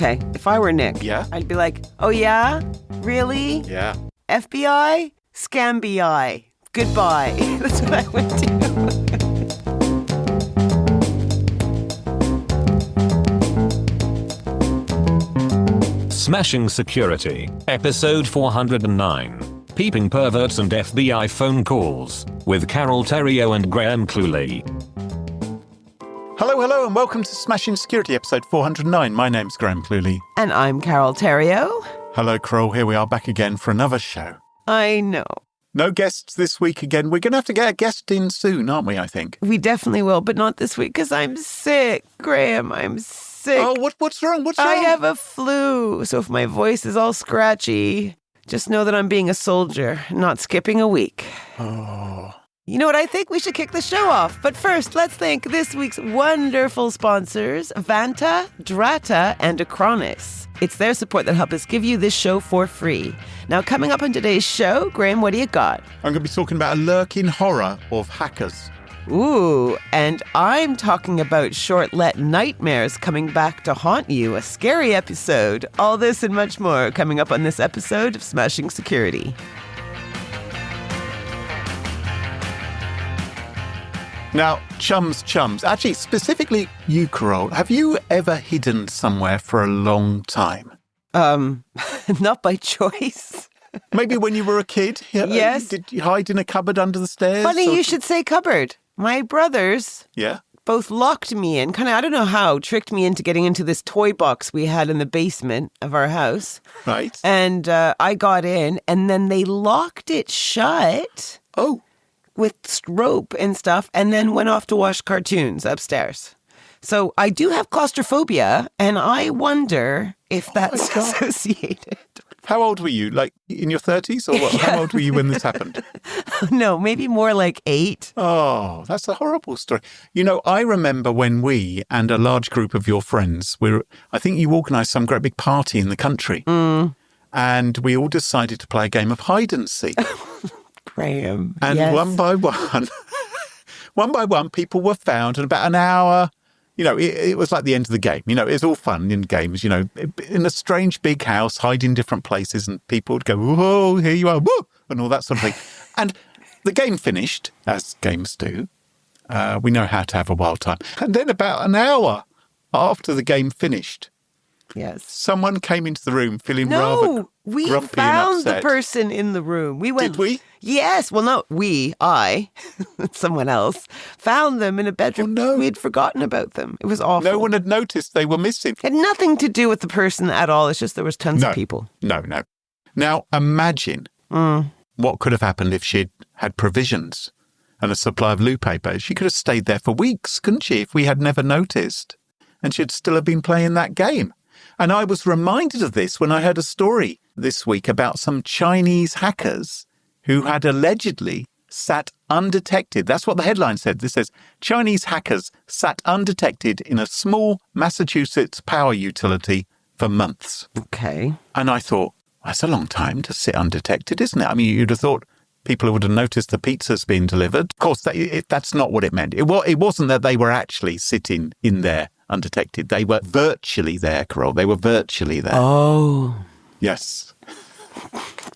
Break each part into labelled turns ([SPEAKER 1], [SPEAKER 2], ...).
[SPEAKER 1] Okay, if I were Nick,
[SPEAKER 2] Yeah?
[SPEAKER 1] I'd be like, oh yeah? Really?
[SPEAKER 2] Yeah.
[SPEAKER 1] FBI? Scambi. Goodbye. That's what I would do.
[SPEAKER 3] Smashing Security, Episode 409, Peeping, Perverts and FBI Phone Calls, with Carole, Theriault and Cluley.
[SPEAKER 2] Hello, and welcome to Smashing Security, episode 409. My name's Cluley.
[SPEAKER 1] And I'm Carole Theriault.
[SPEAKER 2] Hello, Carole. Here we are back again for another show.
[SPEAKER 1] I know.
[SPEAKER 2] No guests this week again. We're going to have to get a guest in soon, aren't we, I think?
[SPEAKER 1] We definitely will, but not this week because I'm sick. Graham, I'm sick.
[SPEAKER 2] Oh, what's wrong? What's wrong?
[SPEAKER 1] I have a flu, so if my voice is all scratchy, just know that I'm being a soldier, not skipping a week.
[SPEAKER 2] Oh.
[SPEAKER 1] You know what? I think we should kick the show off. But first, let's thank this week's wonderful sponsors, Vanta, Drata, and Acronis. It's their support that help us give you this show for free. Now, coming up on today's show, Graham, what do you got?
[SPEAKER 2] I'm going to be talking about a lurking horror of hackers.
[SPEAKER 1] Ooh, and I'm talking about short-let nightmares coming back to haunt you, a scary episode. All this and much more coming up on this episode of Smashing Security.
[SPEAKER 2] Now, chums. Actually, specifically you, Carole, have you ever hidden somewhere for a long time?
[SPEAKER 1] Not by choice.
[SPEAKER 2] Maybe when you were a kid?
[SPEAKER 1] Yes.
[SPEAKER 2] Did you hide in a cupboard under the stairs?
[SPEAKER 1] Funny you should say cupboard. My brothers both locked me in, I don't know how, tricked me into getting into this toy box we had in the basement of our house.
[SPEAKER 2] Right.
[SPEAKER 1] And I got in, and then they locked it shut.
[SPEAKER 2] Oh.
[SPEAKER 1] With rope and stuff, and then went off to watch cartoons upstairs. So I do have claustrophobia, and I wonder if that's associated.
[SPEAKER 2] How old were you? Like in your 30s or what? Yeah. How old were you when this happened?
[SPEAKER 1] No, maybe more like 8.
[SPEAKER 2] Oh, that's a horrible story. You know, I remember when we and a large group of your friends I think you organised some great big party in the country. And we all decided to play a game of hide and seek.
[SPEAKER 1] Graham.
[SPEAKER 2] And
[SPEAKER 1] yes.
[SPEAKER 2] one by one, people were found, and about an hour, it was like the end of the game. It was all fun in games, in a strange big house, hide in different places, and people would go, "Whoa, here you are," whoa, and all that sort of thing. And the game finished, as games do. We know how to have a wild time. And then about an hour after the game finished,
[SPEAKER 1] yes,
[SPEAKER 2] someone came into the room feeling rather
[SPEAKER 1] we
[SPEAKER 2] grumpy
[SPEAKER 1] found
[SPEAKER 2] and upset.
[SPEAKER 1] The person in the room. We went.
[SPEAKER 2] Did we?
[SPEAKER 1] Yes. Well, not we. I, someone else, found them in a bedroom.
[SPEAKER 2] Oh, no.
[SPEAKER 1] We'd forgotten about them. It was awful.
[SPEAKER 2] No one had noticed they were missing.
[SPEAKER 1] It had nothing to do with the person at all. It's just there was tons of people.
[SPEAKER 2] No. Now, imagine what could have happened if she'd had provisions and a supply of loo paper. She could have stayed there for weeks, couldn't she, if we had never noticed? And she'd still have been playing that game. And I was reminded of this when I heard a story this week about some Chinese hackers who had allegedly sat undetected. That's what the headline said. This says, Chinese hackers sat undetected in a small Massachusetts power utility for months.
[SPEAKER 1] Okay.
[SPEAKER 2] And I thought, that's a long time to sit undetected, isn't it? I mean, you'd have thought people would have noticed the pizza's been delivered. Of course, that's not what it meant. It wasn't that they were actually sitting in there undetected. They were virtually there, Carole. They were virtually there.
[SPEAKER 1] Oh.
[SPEAKER 2] Yes.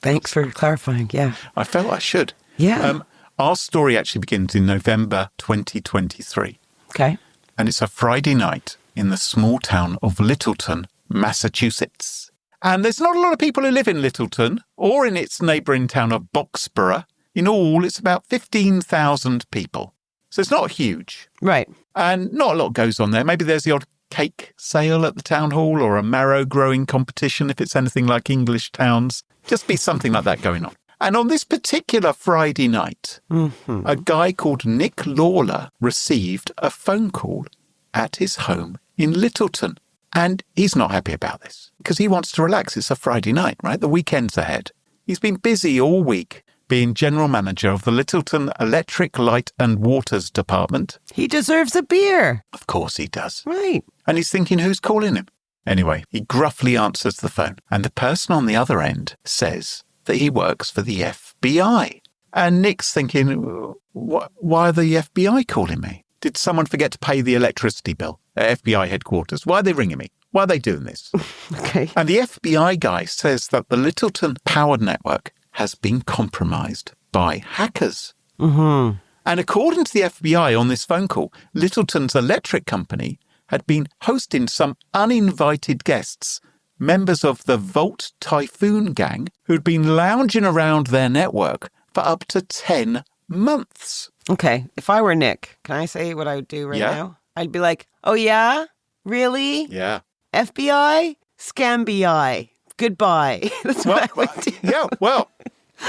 [SPEAKER 1] Thanks for clarifying, yeah.
[SPEAKER 2] I felt I should.
[SPEAKER 1] Yeah.
[SPEAKER 2] Our story actually begins in November 2023.
[SPEAKER 1] Okay.
[SPEAKER 2] And it's a Friday night in the small town of Littleton, Massachusetts. And there's not a lot of people who live in Littleton or in its neighbouring town of Boxborough. In all, it's about 15,000 people. So it's not huge.
[SPEAKER 1] Right.
[SPEAKER 2] And not a lot goes on there. Maybe there's the odd cake sale at the town hall or a marrow growing competition if it's anything like English towns. Just be something like that going on. And on this particular Friday night, a guy called Nick Lawler received a phone call at his home in Littleton. And he's not happy about this because he wants to relax. It's a Friday night, right? The weekend's ahead. He's been busy all week being general manager of the Littleton Electric, Light and Waters Department.
[SPEAKER 1] He deserves a beer.
[SPEAKER 2] Of course he does.
[SPEAKER 1] Right.
[SPEAKER 2] And he's thinking, who's calling him? Anyway, he gruffly answers the phone, and the person on the other end says that he works for the FBI. And Nick's thinking, why are the FBI calling me? Did someone forget to pay the electricity bill? at FBI headquarters. Why are they ringing me? Why are they doing this?
[SPEAKER 1] Okay.
[SPEAKER 2] And the FBI guy says that the Littleton power network has been compromised by hackers.
[SPEAKER 1] Mm-hmm.
[SPEAKER 2] And according to the FBI on this phone call, Littleton's electric company had been hosting some uninvited guests, members of the Volt Typhoon gang, who'd been lounging around their network for up to 10 months.
[SPEAKER 1] Okay. If I were Nick, can I say what I would do right now? I'd be like, oh, yeah? Really?
[SPEAKER 2] Yeah.
[SPEAKER 1] FBI? Scam-bi. Goodbye. That's what I would do.
[SPEAKER 2] Yeah, well,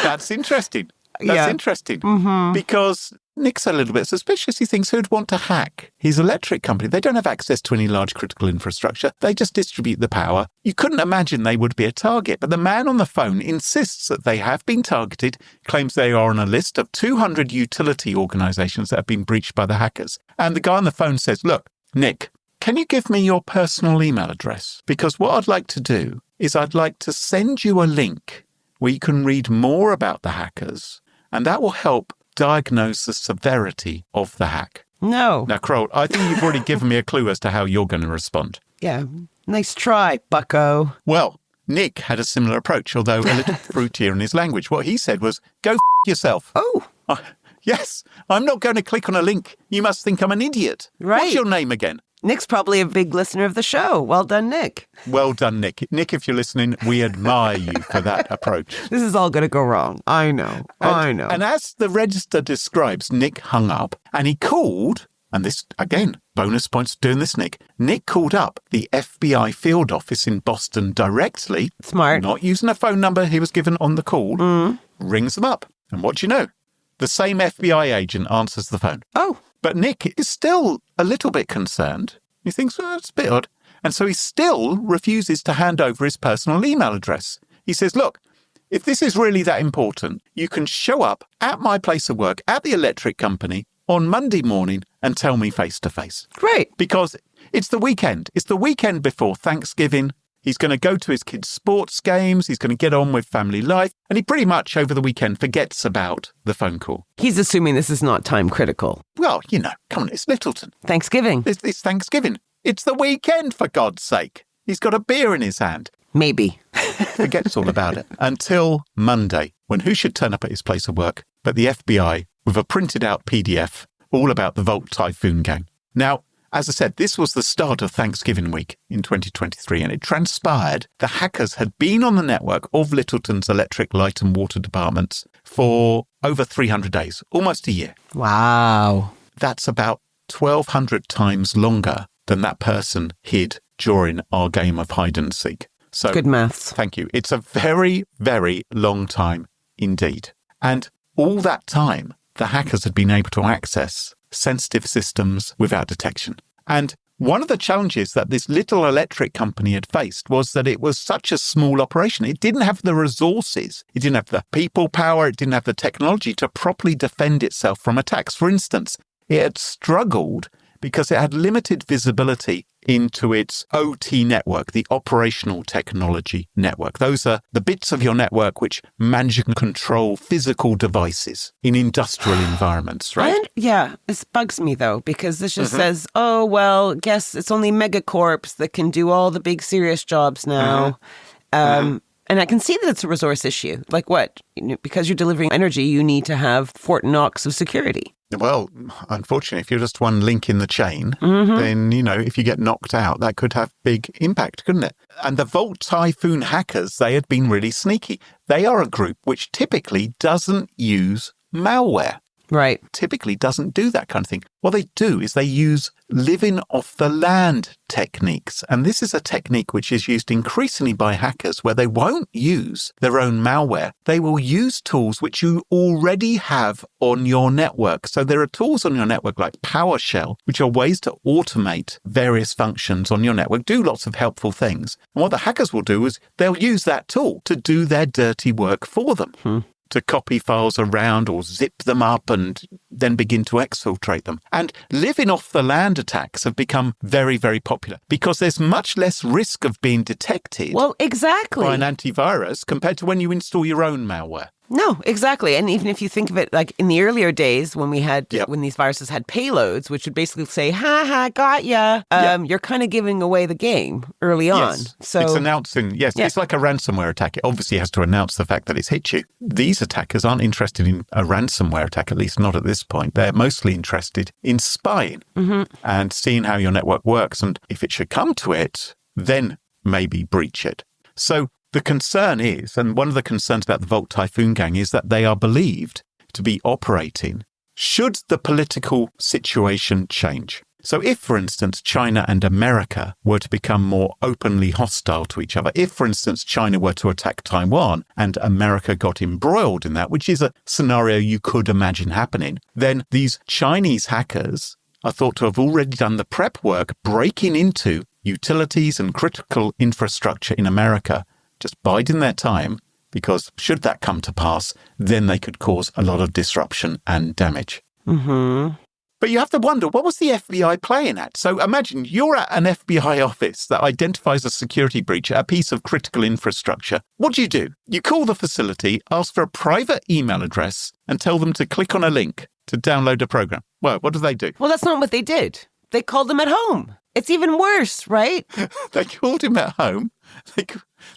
[SPEAKER 2] that's interesting. That's interesting.
[SPEAKER 1] Mm-hmm.
[SPEAKER 2] Because Nick's a little bit suspicious. He thinks who'd want to hack his electric company? They don't have access to any large critical infrastructure. They just distribute the power. You couldn't imagine they would be a target. But the man on the phone insists that they have been targeted, claims they are on a list of 200 utility organizations that have been breached by the hackers. And the guy on the phone says, look, Nick, can you give me your personal email address? Because what I'd like to do is I'd like to send you a link where you can read more about the hackers, and that will help diagnose the severity of the hack.
[SPEAKER 1] No.
[SPEAKER 2] Now, Carole, I think you've already given me a clue as to how you're going to respond.
[SPEAKER 1] Yeah. Nice try, bucko.
[SPEAKER 2] Well, Nick had a similar approach, although a little fruitier in his language. What he said was, go yourself.
[SPEAKER 1] Oh.
[SPEAKER 2] Yes, I'm not going to click on a link. You must think I'm an idiot.
[SPEAKER 1] Right.
[SPEAKER 2] What's your name again?
[SPEAKER 1] Nick's probably a big listener of the show. Well done, Nick.
[SPEAKER 2] Well done, Nick. Nick, if you're listening, we admire you for that approach.
[SPEAKER 1] This is all going to go wrong. I know. I know.
[SPEAKER 2] And as the register describes, Nick hung up and he called, and this, again, bonus points for doing this, Nick. Nick called up the FBI field office in Boston directly.
[SPEAKER 1] Smart.
[SPEAKER 2] Not using a phone number he was given on the call. Rings them up. And what do you know? The same FBI agent answers the phone.
[SPEAKER 1] Oh.
[SPEAKER 2] But Nick is still a little bit concerned. He thinks, well, that's a bit odd. And so he still refuses to hand over his personal email address. He says, look, if this is really that important, you can show up at my place of work at the electric company on Monday morning and tell me face to face.
[SPEAKER 1] Great.
[SPEAKER 2] Because it's the weekend. It's the weekend before Thanksgiving. He's going to go to his kids' sports games. He's going to get on with family life. And he pretty much over the weekend forgets about the phone call.
[SPEAKER 1] He's assuming this is not time critical.
[SPEAKER 2] Well, you know, come on, it's Littleton.
[SPEAKER 1] Thanksgiving.
[SPEAKER 2] It's Thanksgiving. It's the weekend, for God's sake. He's got a beer in his hand.
[SPEAKER 1] Maybe.
[SPEAKER 2] Forgets all about it. Until Monday, when who should turn up at his place of work but the FBI with a printed out PDF all about the Volt Typhoon gang. Now, as I said, this was the start of Thanksgiving week in 2023, and it transpired the hackers had been on the network of Littleton's electric, light and water departments for over 300 days, almost a year.
[SPEAKER 1] Wow.
[SPEAKER 2] That's about 1,200 times longer than that person hid during our game of hide and seek. So,
[SPEAKER 1] good maths.
[SPEAKER 2] Thank you. It's a very, very long time indeed. And all that time, the hackers had been able to access sensitive systems without detection. And one of the challenges that this little electric company had faced was that it was such a small operation. It didn't have the resources. It didn't have the people power. It didn't have the technology to properly defend itself from attacks. For instance, it had struggled because it had limited visibility into its OT network, the operational technology network. Those are the bits of your network which manage and control physical devices in industrial environments, right?
[SPEAKER 1] Yeah, this bugs me though, because this just says, oh, well, guess it's only megacorps that can do all the big serious jobs now. And I can see that it's a resource issue. Like what? Because you're delivering energy, you need to have Fort Knox of security.
[SPEAKER 2] Well, unfortunately, if you're just one link in the chain, then, you know, if you get knocked out, that could have big impact, couldn't it? And the Volt Typhoon hackers, they had been really sneaky. They are a group which typically doesn't use malware.
[SPEAKER 1] Right.
[SPEAKER 2] Typically doesn't do that kind of thing. What they do is they use living off the land techniques. And this is a technique which is used increasingly by hackers where they won't use their own malware. They will use tools which you already have on your network. So there are tools on your network like PowerShell, which are ways to automate various functions on your network, do lots of helpful things. And what the hackers will do is they'll use that tool to do their dirty work for them. To copy files around or zip them up and then begin to exfiltrate them. And living off the land attacks have become very, very popular because there's much less risk of being detected.
[SPEAKER 1] Well, exactly.
[SPEAKER 2] By an antivirus compared to when you install your own malware.
[SPEAKER 1] No, exactly. And even if you think of it like in the earlier days when when these viruses had payloads, which would basically say, ha ha, got ya, you're kind of giving away the game early on. So
[SPEAKER 2] it's announcing, it's like a ransomware attack. It obviously has to announce the fact that it's hit you. These attackers aren't interested in a ransomware attack, at least not at this point. They're mostly interested in spying and seeing how your network works. And if it should come to it, then maybe breach it. So the concern is, and one of the concerns about the Volt Typhoon gang is that they are believed to be operating should the political situation change. So if, for instance, China and America were to become more openly hostile to each other, if, for instance, China were to attack Taiwan and America got embroiled in that, which is a scenario you could imagine happening, then these Chinese hackers are thought to have already done the prep work breaking into utilities and critical infrastructure in America, just biding their time, because should that come to pass, then they could cause a lot of disruption and damage.
[SPEAKER 1] Mm-hmm.
[SPEAKER 2] But you have to wonder, what was the FBI playing at? So imagine you're at an FBI office that identifies a security breach at a piece of critical infrastructure. What do? You call the facility, ask for a private email address, and tell them to click on a link to download a program. Well, what do?
[SPEAKER 1] Well, that's not what they did. They called him at home. It's even worse, right?
[SPEAKER 2] They called him at home.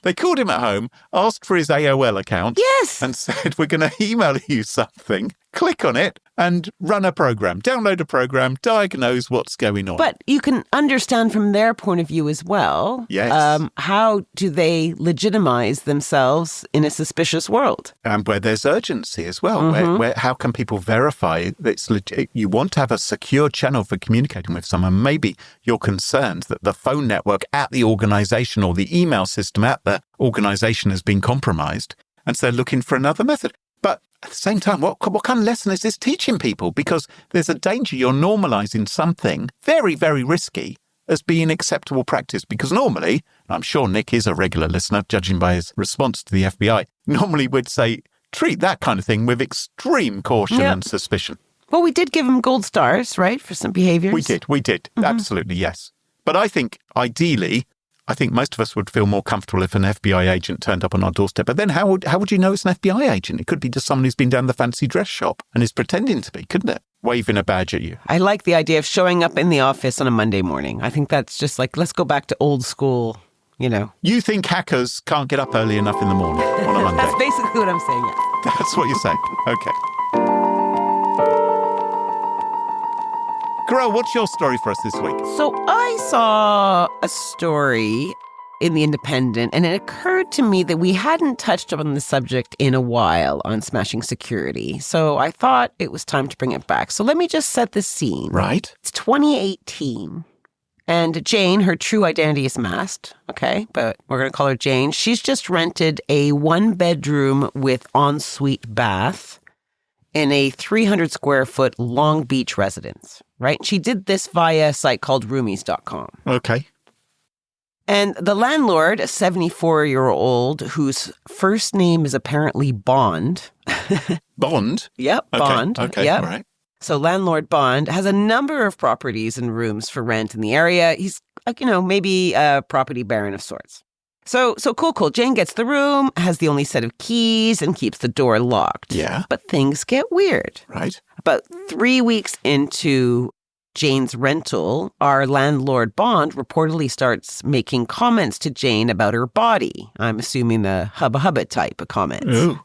[SPEAKER 2] They called him at home, asked for his AOL account.
[SPEAKER 1] Yes.
[SPEAKER 2] And said, we're going to email you something. Click on it and run a program. Download a program, diagnose what's going on.
[SPEAKER 1] But you can understand from their point of view as well.
[SPEAKER 2] Yes.
[SPEAKER 1] How do they legitimize themselves in a suspicious world?
[SPEAKER 2] And where there's urgency as well.
[SPEAKER 1] Mm-hmm.
[SPEAKER 2] Where how can people verify that it's legit? You want to have a secure channel for communicating with someone. Maybe you're concerned that the phone network at the organization or the email system at the organization has been compromised. And so they're looking for another method. But at the same time, what kind of lesson is this teaching people? Because there's a danger you're normalizing something very, very risky as being acceptable practice. Because normally, I'm sure Nick is a regular listener, judging by his response to the FBI, normally we'd say, treat that kind of thing with extreme caution and suspicion.
[SPEAKER 1] Well, we did give him gold stars, right, for some behaviors?
[SPEAKER 2] We did. Mm-hmm. Absolutely, yes. But I think, ideally, most of us would feel more comfortable if an FBI agent turned up on our doorstep. But then how would you know it's an FBI agent? It could be just someone who's been down the fancy dress shop and is pretending to be, couldn't it? Waving a badge at you.
[SPEAKER 1] I like the idea of showing up in the office on a Monday morning. I think that's just like, let's go back to old school,
[SPEAKER 2] You think hackers can't get up early enough in the morning on a Monday?
[SPEAKER 1] That's basically what I'm saying, yes.
[SPEAKER 2] That's what you're saying. Okay. Carole, what's your story for us this week?
[SPEAKER 1] So I saw a story in The Independent, and it occurred to me that we hadn't touched on the subject in a while on smashing security. So I thought it was time to bring it back. So let me just set the scene.
[SPEAKER 2] Right.
[SPEAKER 1] It's 2018. And Jane, her true identity is masked, okay? But we're going to call her Jane. She's just rented a 1-bedroom with ensuite bath in a 300-square-foot Long Beach residence, right? She did this via a site called roomies.com.
[SPEAKER 2] Okay.
[SPEAKER 1] And the landlord, a 74-year-old whose first name is apparently Bond.
[SPEAKER 2] Bond?
[SPEAKER 1] Yep,
[SPEAKER 2] okay.
[SPEAKER 1] Bond.
[SPEAKER 2] Okay,
[SPEAKER 1] yep.
[SPEAKER 2] all right.
[SPEAKER 1] So landlord Bond has a number of properties and rooms for rent in the area. He's, maybe a property baron of sorts. So cool. Jane gets the room, has the only set of keys, and keeps the door locked.
[SPEAKER 2] Yeah.
[SPEAKER 1] But things get weird.
[SPEAKER 2] Right.
[SPEAKER 1] About 3 weeks into Jane's rental, our landlord Bond reportedly starts making comments to Jane about her body. I'm assuming the hubba type of comments.
[SPEAKER 2] Ooh.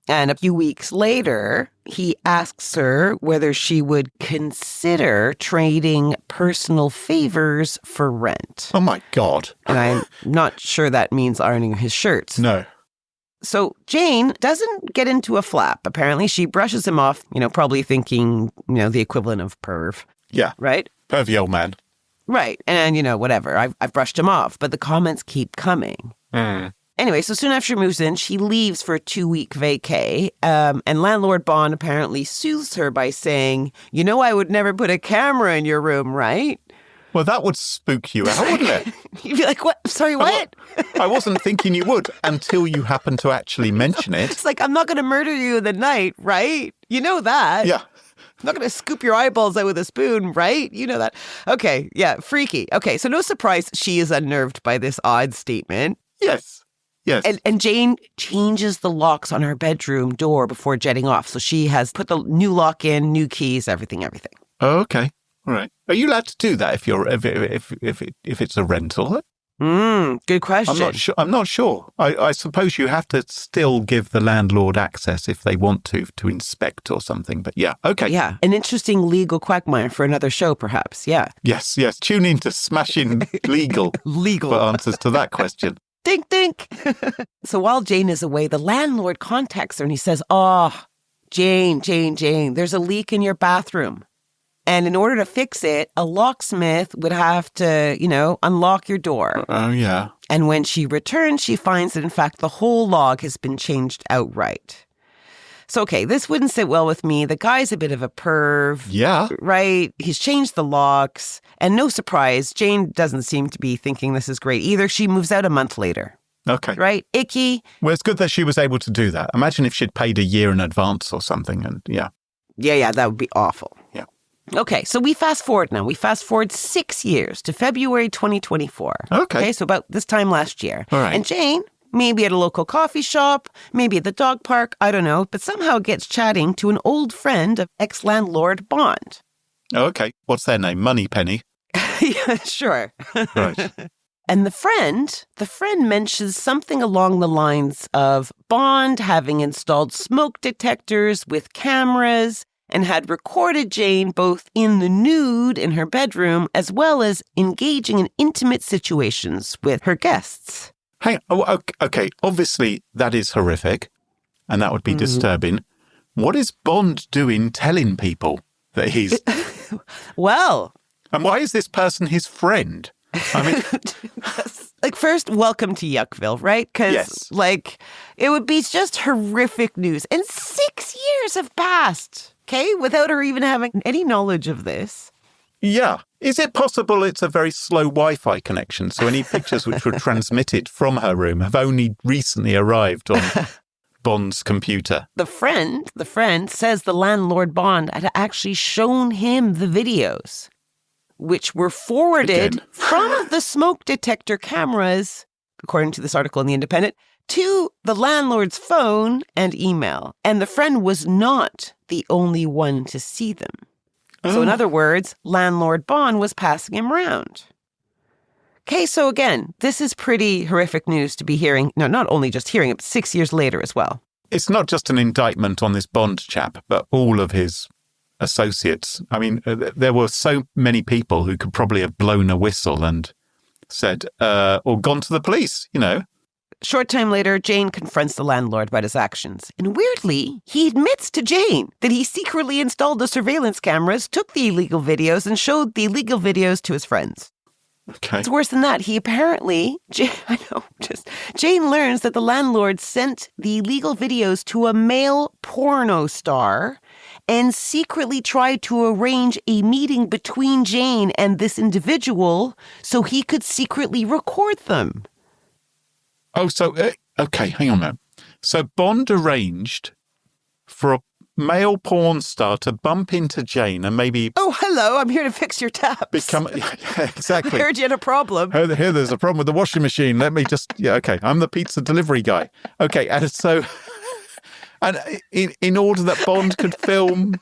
[SPEAKER 1] And a few weeks later, he asks her whether she would consider trading personal favors for rent.
[SPEAKER 2] Oh, my God.
[SPEAKER 1] And I'm not sure that means ironing his shirts.
[SPEAKER 2] No.
[SPEAKER 1] So Jane doesn't get into a flap. Apparently, she brushes him off, probably thinking, the equivalent of perv.
[SPEAKER 2] Yeah.
[SPEAKER 1] Right?
[SPEAKER 2] Pervy old man.
[SPEAKER 1] Right. And, whatever. I've brushed him off. But the comments keep coming. Anyway, so soon after she moves in, she leaves for a 2-week vacay. And landlord Bond apparently soothes her by saying, I would never put a camera in your room, right?
[SPEAKER 2] Well, that would spook you out, wouldn't it?
[SPEAKER 1] You'd be like, what? Sorry, what?
[SPEAKER 2] I wasn't thinking you would until you happened to actually mention it.
[SPEAKER 1] It's like, I'm not going to murder you in the night, right? You know that.
[SPEAKER 2] Yeah.
[SPEAKER 1] I'm not going to scoop your eyeballs out with a spoon, right? You know that. Okay, yeah, freaky. Okay, so no surprise she is unnerved by this odd statement.
[SPEAKER 2] Yes. Yes.
[SPEAKER 1] And Jane changes the locks on her bedroom door before jetting off. So she has put the new lock in, new keys, everything.
[SPEAKER 2] Oh, okay. All right. Are you allowed to do that if it's a rental?
[SPEAKER 1] Good question.
[SPEAKER 2] I'm not sure. I suppose you have to still give the landlord access if they want to inspect or something. But yeah, okay.
[SPEAKER 1] Yeah, an interesting legal quagmire for another show, perhaps. Yeah.
[SPEAKER 2] Yes. Tune in to Smashing Legal for answers to that question.
[SPEAKER 1] Dink, dink. So while Jane is away, the landlord contacts her and he says, Jane, there's a leak in your bathroom. And in order to fix it, a locksmith would have to, unlock your door.
[SPEAKER 2] Oh, yeah.
[SPEAKER 1] And when she returns, she finds that, in fact, the whole log has been changed outright. So, okay, this wouldn't sit well with me. The guy's a bit of a perv.
[SPEAKER 2] Yeah.
[SPEAKER 1] Right? He's changed the locks. And no surprise, Jane doesn't seem to be thinking this is great either. She moves out a month later.
[SPEAKER 2] Okay.
[SPEAKER 1] Right? Icky.
[SPEAKER 2] Well, it's good that she was able to do that. Imagine if she'd paid a year in advance or something. And yeah.
[SPEAKER 1] Yeah, that would be awful.
[SPEAKER 2] Yeah.
[SPEAKER 1] Okay, so we fast forward now. We fast forward 6 years to February 2024.
[SPEAKER 2] Okay.
[SPEAKER 1] So about this time last year.
[SPEAKER 2] All right.
[SPEAKER 1] And Jane, maybe at a local coffee shop, maybe at the dog park, I don't know, but somehow gets chatting to an old friend of ex-landlord Bond.
[SPEAKER 2] Okay. What's their name? Moneypenny?
[SPEAKER 1] Yeah, sure.
[SPEAKER 2] Right.
[SPEAKER 1] And the friend mentions something along the lines of Bond having installed smoke detectors with cameras and had recorded Jane both in the nude in her bedroom as well as engaging in intimate situations with her guests.
[SPEAKER 2] Hang on. Okay. Obviously, that is horrific, and that would be disturbing. What is Bond doing telling people that he's...
[SPEAKER 1] Well...
[SPEAKER 2] And why is this person his friend? I mean...
[SPEAKER 1] First, welcome to Yuckville, right? Because, it would be just horrific news. And 6 years have passed, okay, without her even having any knowledge of this.
[SPEAKER 2] Yeah. Is it possible it's a very slow Wi-Fi connection, so any pictures which were transmitted from her room have only recently arrived on Bond's computer?
[SPEAKER 1] The friend says the landlord Bond had actually shown him the videos, which were forwarded from the smoke detector cameras, according to this article in The Independent, to the landlord's phone and email. And the friend was not the only one to see them. So in other words, landlord Bond was passing him around. Okay, so again, this is pretty horrific news to be hearing. No, not only just hearing it, but 6 years later as well.
[SPEAKER 2] It's not just an indictment on this Bond chap, but all of his associates. I mean, there were so many people who could probably have blown a whistle and said, or gone to the police,
[SPEAKER 1] Short time later, Jane confronts the landlord about his actions. And weirdly, he admits to Jane that he secretly installed the surveillance cameras, took the illegal videos, and showed the illegal videos to his friends.
[SPEAKER 2] Okay.
[SPEAKER 1] It's worse than that. He apparently, Jane learns that the landlord sent the illegal videos to a male porno star and secretly tried to arrange a meeting between Jane and this individual so he could secretly record them.
[SPEAKER 2] Oh, so, okay, hang on a minute. So Bond arranged for a male porn star to bump into Jane and maybe...
[SPEAKER 1] Oh, hello, I'm here to fix your taps.
[SPEAKER 2] Yeah, exactly.
[SPEAKER 1] I heard you had a problem.
[SPEAKER 2] Here, there's a problem with the washing machine. Let me just... Yeah, okay, I'm the pizza delivery guy. Okay, and so... And in order that Bond could film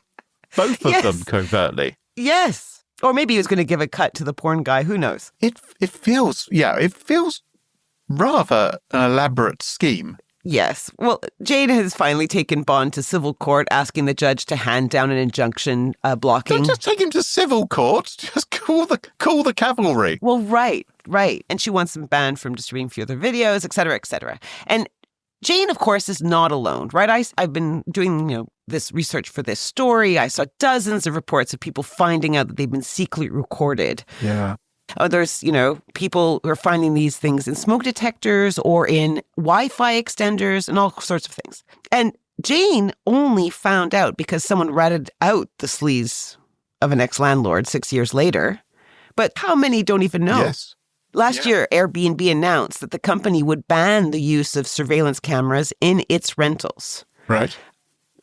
[SPEAKER 2] both of them covertly.
[SPEAKER 1] Yes. Or maybe he was going to give a cut to the porn guy. Who knows?
[SPEAKER 2] It feels rather an elaborate scheme.
[SPEAKER 1] Yes. Well, Jane has finally taken Bond to civil court, asking the judge to hand down an injunction blocking.
[SPEAKER 2] Don't just take him to civil court. Just call the cavalry.
[SPEAKER 1] Well, right. And she wants him banned from distributing further videos, et cetera, et cetera. And Jane, of course, is not alone, right? I've been doing, this research for this story. I saw dozens of reports of people finding out that they've been secretly recorded.
[SPEAKER 2] Yeah.
[SPEAKER 1] There's, people who are finding these things in smoke detectors or in Wi-Fi extenders and all sorts of things. And Jane only found out because someone ratted out the sleaze of an ex-landlord 6 years later. But how many don't even know?
[SPEAKER 2] Yes.
[SPEAKER 1] Last year, Airbnb announced that the company would ban the use of surveillance cameras in its rentals.
[SPEAKER 2] Right.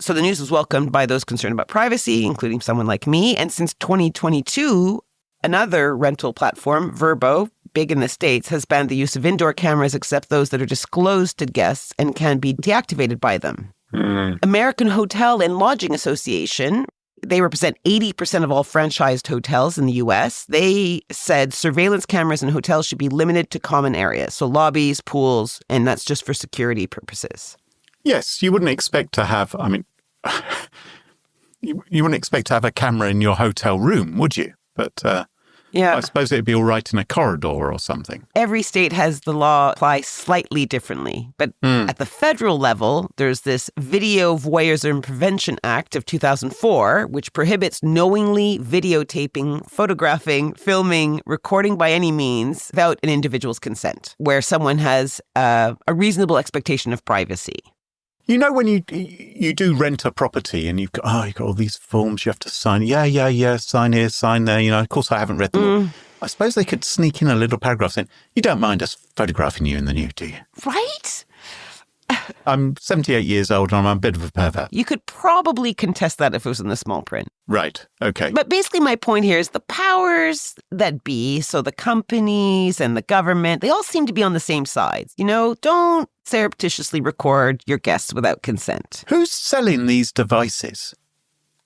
[SPEAKER 1] So the news was welcomed by those concerned about privacy, including someone like me. And since 2022, another rental platform, Vrbo, big in the States, has banned the use of indoor cameras except those that are disclosed to guests and can be deactivated by them. American Hotel and Lodging Association, they represent 80% of all franchised hotels in the U.S. They said surveillance cameras in hotels should be limited to common areas, so lobbies, pools, and that's just for security purposes.
[SPEAKER 2] Yes, you wouldn't expect to have, you wouldn't expect to have a camera in your hotel room, would you? But
[SPEAKER 1] yeah,
[SPEAKER 2] I suppose it'd be all right in a corridor or something.
[SPEAKER 1] Every state has the law apply slightly differently. But at the federal level, there's this Video Voyeurism Prevention Act of 2004, which prohibits knowingly videotaping, photographing, filming, recording by any means without an individual's consent, where someone has a reasonable expectation of privacy.
[SPEAKER 2] You know, when you do rent a property and you've got all these forms you have to sign. Yeah, sign here, sign there. You know, of course I haven't read them all. I suppose they could sneak in a little paragraph saying, you don't mind us photographing you in the nude, do you?
[SPEAKER 1] Right?
[SPEAKER 2] I'm 78 years old and I'm a bit of a pervert.
[SPEAKER 1] You could probably contest that if it was in the small print.
[SPEAKER 2] Right. Okay.
[SPEAKER 1] But basically my point here is the powers that be, so the companies and the government, they all seem to be on the same side. You know, don't surreptitiously record your guests without consent.
[SPEAKER 2] Who's selling these devices,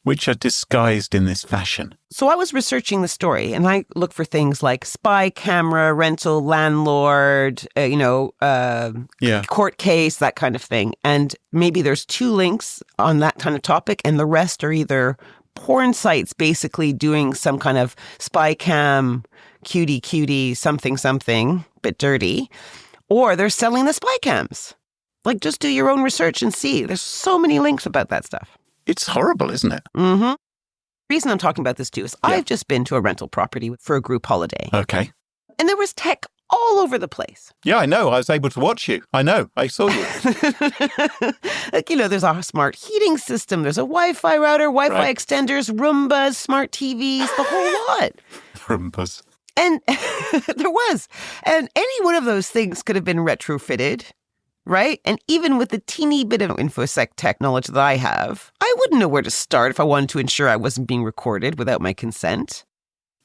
[SPEAKER 2] which are disguised in this fashion?
[SPEAKER 1] So I was researching the story and I look for things like spy camera, rental, landlord, court case, that kind of thing. And maybe there's 2 links on that kind of topic and the rest are either porn sites basically doing some kind of spy cam, cutie, something, bit dirty, or they're selling the spy cams. Like, just do your own research and see. There's so many links about that stuff.
[SPEAKER 2] It's horrible, isn't it?
[SPEAKER 1] Mm-hmm. The reason I'm talking about this too is I've just been to a rental property for a group holiday.
[SPEAKER 2] Okay.
[SPEAKER 1] And there was tech all over the place.
[SPEAKER 2] Yeah, I know. I was able to watch you. I know. I saw you.
[SPEAKER 1] There's a smart heating system. There's a Wi-Fi router, Wi-Fi extenders, Roombas, smart TVs, the whole lot.
[SPEAKER 2] Roombas.
[SPEAKER 1] And there was. And any one of those things could have been retrofitted, right? And even with the teeny bit of InfoSec tech knowledge that I have, I wouldn't know where to start if I wanted to ensure I wasn't being recorded without my consent.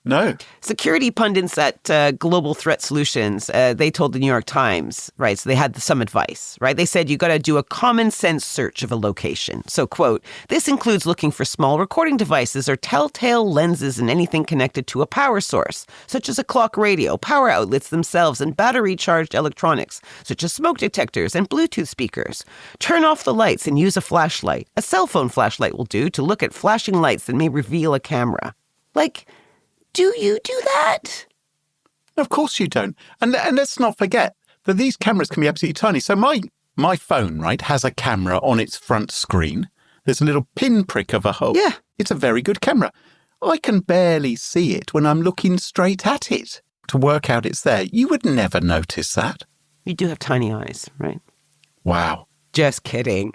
[SPEAKER 2] No.
[SPEAKER 1] Security pundits at Global Threat Solutions, they told the New York Times, right, so they had some advice, right? They said you got to do a common sense search of a location. So, quote, this includes looking for small recording devices or telltale lenses in anything connected to a power source, such as a clock radio, power outlets themselves, and battery-charged electronics, such as smoke detectors and Bluetooth speakers. Turn off the lights and use a flashlight. A cell phone flashlight will do to look at flashing lights that may reveal a camera. Like, do you do that?
[SPEAKER 2] Of course you don't. And let's not forget that these cameras can be absolutely tiny. So my phone, right, has a camera on its front screen. There's a little pinprick of a hole.
[SPEAKER 1] Yeah.
[SPEAKER 2] It's a very good camera. I can barely see it when I'm looking straight at it to work out it's there. You would never notice that.
[SPEAKER 1] You do have tiny eyes, right?
[SPEAKER 2] Wow.
[SPEAKER 1] Just kidding.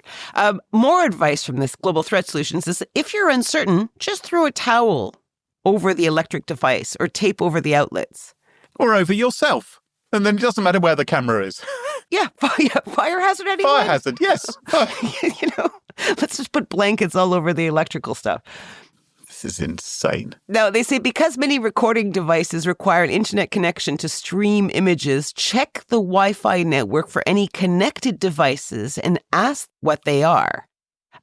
[SPEAKER 1] More advice from this Global Threat Solutions is if you're uncertain, just throw a towel over the electric device or tape over the outlets.
[SPEAKER 2] Or over yourself. And then it doesn't matter where the camera is.
[SPEAKER 1] Yeah, fire hazard anyway.
[SPEAKER 2] Fire hazard, yes.
[SPEAKER 1] Let's just put blankets all over the electrical stuff.
[SPEAKER 2] This is insane.
[SPEAKER 1] Now, they say because many recording devices require an internet connection to stream images, check the Wi-Fi network for any connected devices and ask what they are.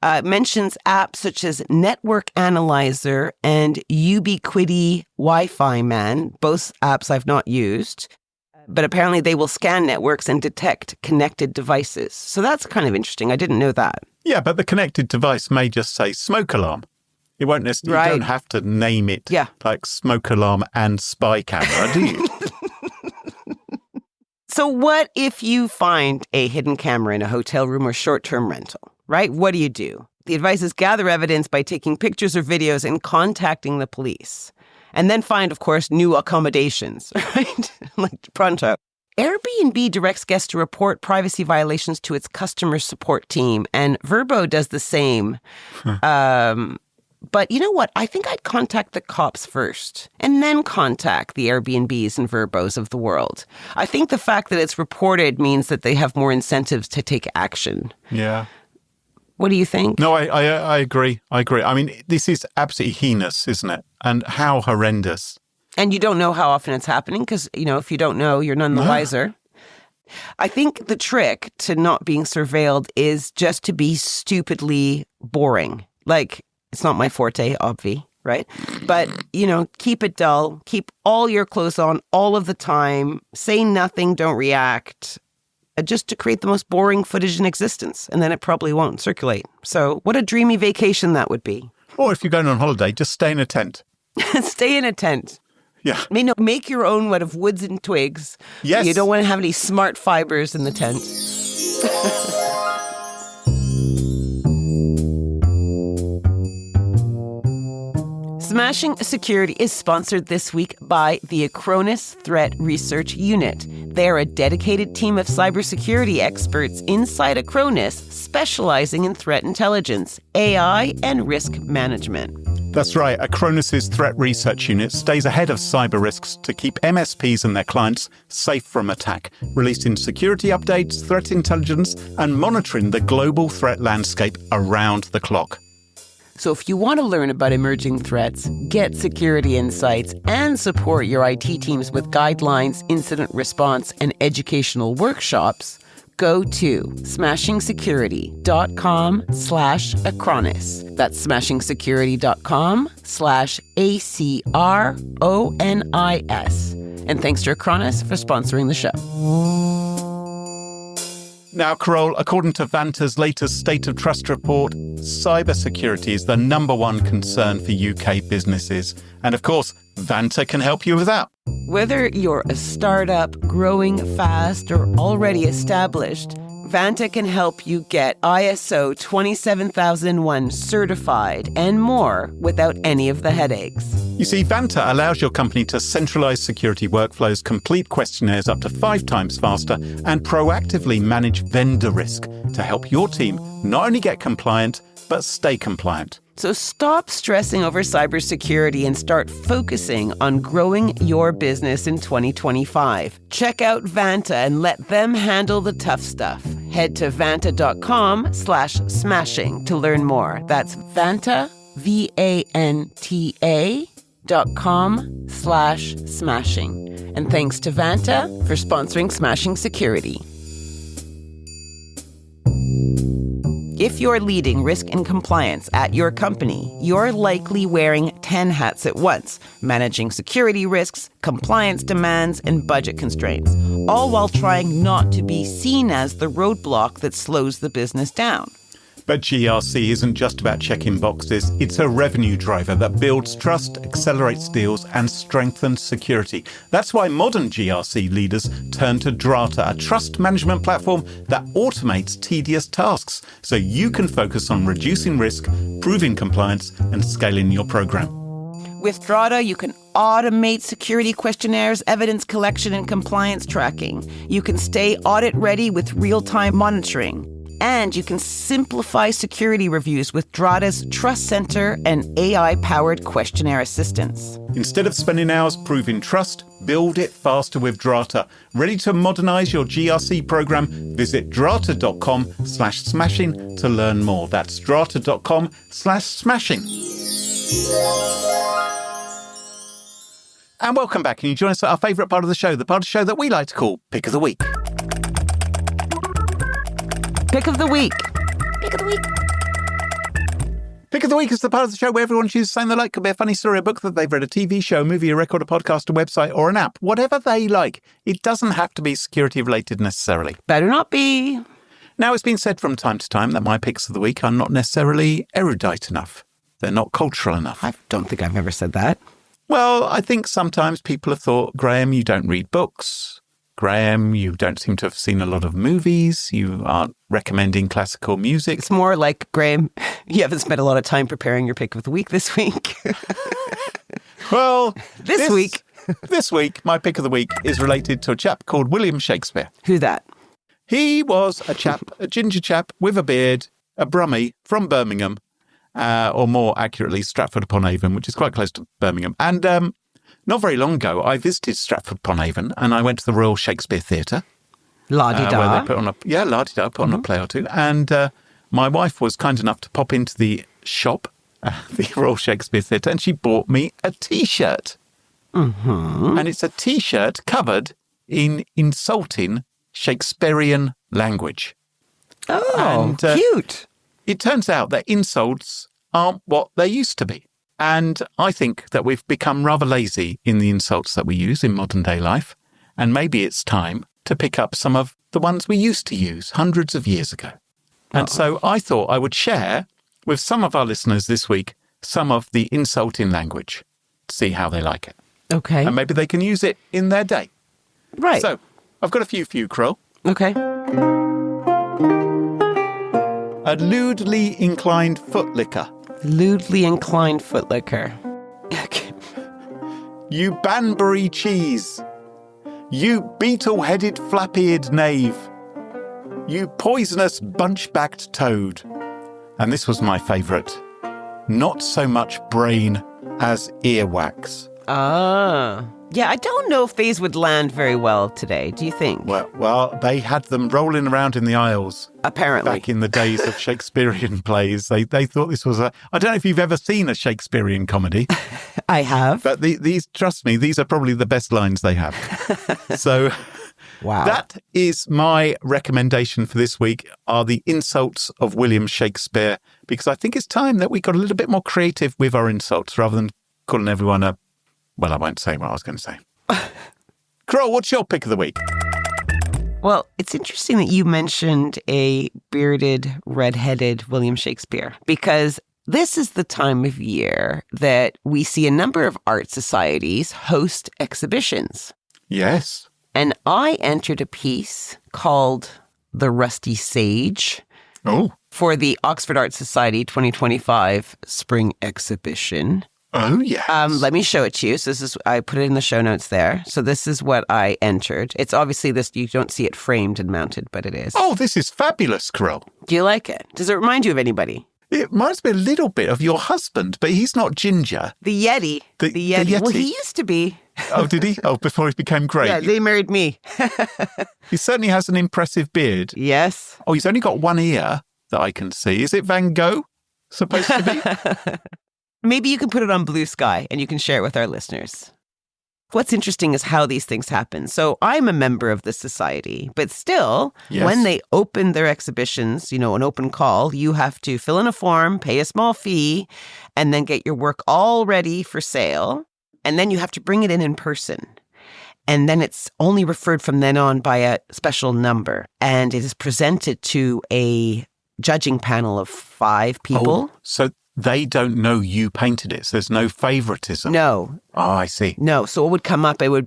[SPEAKER 1] It mentions apps such as Network Analyzer and Ubiquiti Wi-Fi Man, both apps I've not used, but apparently they will scan networks and detect connected devices. So that's kind of interesting. I didn't know that.
[SPEAKER 2] Yeah, but the connected device may just say smoke alarm. It won't necessarily, You don't have to name it like smoke alarm and spy camera, do you?
[SPEAKER 1] So what if you find a hidden camera in a hotel room or short-term rental? Right? What do? The advice is gather evidence by taking pictures or videos and contacting the police. And then find, of course, new accommodations, right? Like pronto. Airbnb directs guests to report privacy violations to its customer support team, and Vrbo does the same. But you know what? I think I'd contact the cops first and then contact the Airbnbs and Vrbos of the world. I think the fact that it's reported means that they have more incentives to take action.
[SPEAKER 2] Yeah.
[SPEAKER 1] What do you think?
[SPEAKER 2] No, I agree. I mean, this is absolutely heinous, isn't it? And how horrendous.
[SPEAKER 1] And you don't know how often it's happening because, if you don't know, you're none the wiser. I think the trick to not being surveilled is just to be stupidly boring. Like, it's not my forte, obvi, right? But, keep it dull. Keep all your clothes on all of the time. Say nothing, don't react. Just to create the most boring footage in existence. And then it probably won't circulate. So what a dreamy vacation that would be.
[SPEAKER 2] Or if you're going on holiday, just stay in a tent.
[SPEAKER 1] Stay in a tent.
[SPEAKER 2] Yeah.
[SPEAKER 1] Make your own out of woods and twigs.
[SPEAKER 2] Yes.
[SPEAKER 1] You don't want to have any smart fibers in the tent. Smashing Security is sponsored this week by the Acronis Threat Research Unit. They're a dedicated team of cybersecurity experts inside Acronis, specializing in threat intelligence, AI, and risk management.
[SPEAKER 2] That's right. Acronis' Threat Research Unit stays ahead of cyber risks to keep MSPs and their clients safe from attack, releasing security updates, threat intelligence, and monitoring the global threat landscape around the clock.
[SPEAKER 1] So if you want to learn about emerging threats, get security insights, and support your IT teams with guidelines, incident response, and educational workshops, go to smashingsecurity.com/Acronis. That's smashingsecurity.com/ACRONIS. And thanks to Acronis for sponsoring the show.
[SPEAKER 2] Now, Carole, according to Vanta's latest State of Trust report, cybersecurity is the number one concern for UK businesses. And of course, Vanta can help you with that.
[SPEAKER 1] Whether you're a startup, growing fast, or already established, Vanta can help you get ISO 27001 certified and more without any of the headaches.
[SPEAKER 2] You see, Vanta allows your company to centralize security workflows, complete questionnaires up to 5 times faster, and proactively manage vendor risk to help your team not only get compliant, but stay compliant.
[SPEAKER 1] So stop stressing over cybersecurity and start focusing on growing your business in 2025. Check out Vanta and let them handle the tough stuff. Head to vanta.com/smashing to learn more. That's Vanta, VANTA.com/smashing. And thanks to Vanta for sponsoring Smashing Security. If you're leading risk and compliance at your company, you're likely wearing 10 hats at once, managing security risks, compliance demands, and budget constraints, all while trying not to be seen as the roadblock that slows the business down.
[SPEAKER 2] But GRC isn't just about checking boxes. It's a revenue driver that builds trust, accelerates deals, and strengthens security. That's why modern GRC leaders turn to Drata, a trust management platform that automates tedious tasks so you can focus on reducing risk, proving compliance, and scaling your program.
[SPEAKER 1] With Drata, you can automate security questionnaires, evidence collection, and compliance tracking. You can stay audit ready with real-time monitoring. And you can simplify security reviews with Drata's Trust Center and AI-powered questionnaire assistance.
[SPEAKER 2] Instead of spending hours proving trust, build it faster with Drata. Ready to modernize your GRC program? Visit drata.com/smashing to learn more. That's drata.com/smashing. And welcome back. And you join us at our favourite part of the show, the part of the show that we like to call Pick of the Week.
[SPEAKER 1] Pick of the week.
[SPEAKER 4] Pick of the week.
[SPEAKER 2] Pick of the Week is the part of the show where everyone chooses something they like. Could be a funny story, a book that they've read, a TV show, a movie, a record, a podcast, a website, or an app. Whatever they like. It doesn't have to be security related necessarily.
[SPEAKER 1] Better not be.
[SPEAKER 2] Now, it's been said from time to time that my picks of the week are not necessarily erudite enough. They're not cultural enough.
[SPEAKER 1] I don't think I've ever said that.
[SPEAKER 2] Well, I think sometimes people have thought, Graham, you don't read books. Graham, you don't seem to have seen a lot of movies. You aren't recommending classical music.
[SPEAKER 1] It's more like, Graham, you haven't spent a lot of time preparing your pick of the week this week.
[SPEAKER 2] Well,
[SPEAKER 1] this week.
[SPEAKER 2] This week, my pick of the week is related to a chap called William Shakespeare.
[SPEAKER 1] Who that?
[SPEAKER 2] He was a chap, a ginger chap with a beard, a brummie from Birmingham, or more accurately, Stratford-upon-Avon, which is quite close to Birmingham. And not very long ago, I visited Stratford-upon-Avon and I went to the Royal Shakespeare Theatre.
[SPEAKER 1] La-di-da.
[SPEAKER 2] Where they put on la-di-da, put on a play or two. And my wife was kind enough to pop into the shop, the Royal Shakespeare Theatre, and she bought me a T-shirt.
[SPEAKER 1] Mm-hmm.
[SPEAKER 2] And it's a T-shirt covered in insulting Shakespearean language.
[SPEAKER 1] Oh, cute.
[SPEAKER 2] It turns out that insults aren't what they used to be. And I think that we've become rather lazy in the insults that we use in modern day life. And maybe it's time to pick up some of the ones we used to use hundreds of years ago. And so I thought I would share with some of our listeners this week some of the insulting language to see how they like it.
[SPEAKER 1] Okay.
[SPEAKER 2] And maybe they can use it in their day.
[SPEAKER 1] Right.
[SPEAKER 2] So I've got a few for you, Carole.
[SPEAKER 1] Okay.
[SPEAKER 2] A lewdly inclined footlicker.
[SPEAKER 1] Lewdly inclined footlicker.
[SPEAKER 2] You Banbury cheese. You beetle-headed flap-eared knave. You poisonous bunch-backed toad. And this was my favourite. Not so much brain as earwax.
[SPEAKER 1] Ah. Yeah, I don't know if these would land very well today. Do you think?
[SPEAKER 2] Well, they had them rolling around in the aisles.
[SPEAKER 1] Apparently.
[SPEAKER 2] Back in the days of Shakespearean plays. They thought this was I don't know if you've ever seen a Shakespearean comedy.
[SPEAKER 1] I have.
[SPEAKER 2] But these, trust me, these are probably the best lines they have. So
[SPEAKER 1] wow.
[SPEAKER 2] That is my recommendation for this week, are the insults of William Shakespeare, because I think it's time that we got a little bit more creative with our insults rather than calling everyone a... Well, I won't say what I was going to say. Carole, what's your pick of the week?
[SPEAKER 1] Well, it's interesting that you mentioned a bearded, red-headed William Shakespeare, because this is the time of year that we see a number of art societies host exhibitions.
[SPEAKER 2] Yes.
[SPEAKER 1] And I entered a piece called The Rusty Sage for the Oxford Art Society 2025 Spring Exhibition.
[SPEAKER 2] Oh, yes.
[SPEAKER 1] Let me show it to you. So I put it in the show notes there. So this is what I entered. It's obviously this, you don't see it framed and mounted, but it is.
[SPEAKER 2] Oh, this is fabulous, Carole.
[SPEAKER 1] Do you like it? Does it remind you of anybody?
[SPEAKER 2] It reminds me a little bit of your husband, but he's not ginger.
[SPEAKER 1] The Yeti. The Yeti. Well, he used to be.
[SPEAKER 2] Oh, did he? Oh, before he became great.
[SPEAKER 1] Yeah, they married me.
[SPEAKER 2] He certainly has an impressive beard.
[SPEAKER 1] Yes.
[SPEAKER 2] Oh, he's only got one ear that I can see. Is it Van Gogh supposed to be?
[SPEAKER 1] Maybe you can put it on Blue Sky and you can share it with our listeners. What's interesting is how these things happen. So I'm a member of the society, but still, when they open their exhibitions, an open call, you have to fill in a form, pay a small fee, and then get your work all ready for sale. And then you have to bring it in person. And then it's only referred from then on by a special number. And it is presented to a judging panel of 5 people.
[SPEAKER 2] Oh, so they don't know you painted it. So there's no favoritism.
[SPEAKER 1] No.
[SPEAKER 2] Oh, I see.
[SPEAKER 1] No. So what would come up, it would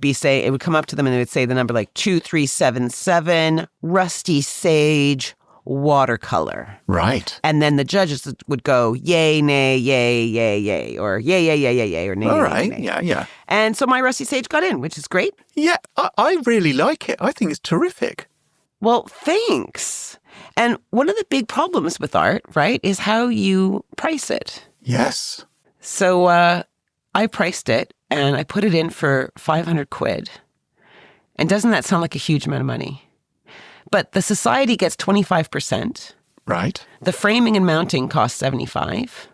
[SPEAKER 1] come up to them and they would say the number like 2377, Rusty Sage, watercolor.
[SPEAKER 2] Right.
[SPEAKER 1] And then the judges would go, yay, nay, yay, yay, yay, or yay, yay, yay, yay, yay, or nay,
[SPEAKER 2] all
[SPEAKER 1] nay,
[SPEAKER 2] right.
[SPEAKER 1] nay.
[SPEAKER 2] Yeah.
[SPEAKER 1] And so my Rusty Sage got in, which is great.
[SPEAKER 2] Yeah, I really like it. I think it's terrific.
[SPEAKER 1] Well, thanks. And one of the big problems with art, right, is how you price it.
[SPEAKER 2] Yes.
[SPEAKER 1] So I priced it and I put it in for 500 quid. And doesn't that sound like a huge amount of money? But the society gets 25%.
[SPEAKER 2] Right.
[SPEAKER 1] The framing and mounting costs 75.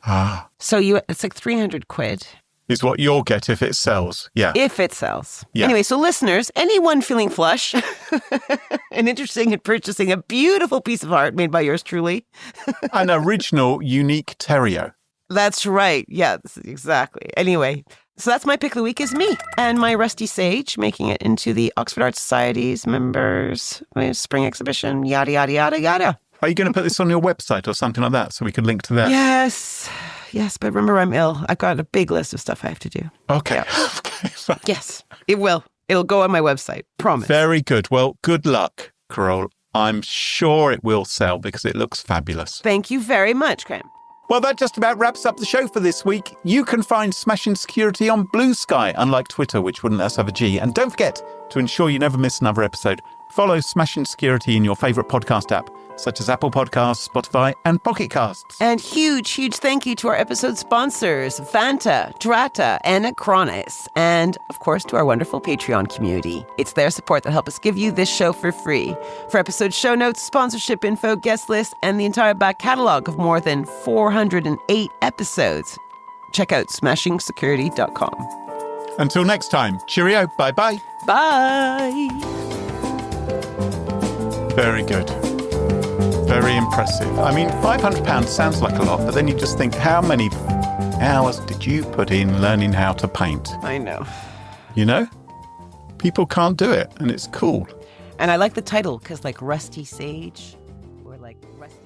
[SPEAKER 2] Ah.
[SPEAKER 1] So it's like 300 quid.
[SPEAKER 2] Is what you'll get if it sells. Yeah.
[SPEAKER 1] If it sells.
[SPEAKER 2] Yeah.
[SPEAKER 1] Anyway, so listeners, anyone feeling flush and interested in purchasing a beautiful piece of art made by yours truly.
[SPEAKER 2] An original, unique Theriault.
[SPEAKER 1] That's right. Yeah, exactly. Anyway, so that's my pick of the week is me and my Rusty Sage, making it into the Oxford Art Society's members spring exhibition, yada, yada, yada, yada.
[SPEAKER 2] Are you going to put this on your website or something like that so we can link to that?
[SPEAKER 1] Yes, but remember I'm ill. I've got a big list of stuff I have to do.
[SPEAKER 2] Okay.
[SPEAKER 1] Yeah.
[SPEAKER 2] Okay.
[SPEAKER 1] Yes, it will. It'll go on my website. Promise.
[SPEAKER 2] Very good. Well, good luck, Carole. I'm sure it will sell because it looks fabulous.
[SPEAKER 1] Thank you very much, Graham.
[SPEAKER 2] Well, that just about wraps up the show for this week. You can find Smashing Security on Blue Sky, unlike Twitter, which wouldn't let us have a G. And don't forget, to ensure you never miss another episode, follow Smashing Security in your favourite podcast app, such as Apple Podcasts, Spotify, and Pocket Casts.
[SPEAKER 1] And huge thank you to our episode sponsors, Vanta, Drata, and Acronis. And, of course, to our wonderful Patreon community. It's their support that help us give you this show for free. For episode show notes, sponsorship info, guest list, and the entire back catalog of more than 408 episodes, check out smashingsecurity.com.
[SPEAKER 2] Until next time, cheerio, bye-bye.
[SPEAKER 1] Bye.
[SPEAKER 2] Very good. Very impressive. I mean, £500 sounds like a lot, but then you just think, how many hours did you put in learning how to paint?
[SPEAKER 1] I know.
[SPEAKER 2] You know? People can't do it, and it's cool.
[SPEAKER 1] And I like the title, because like Rusty Sage, or like Rusty...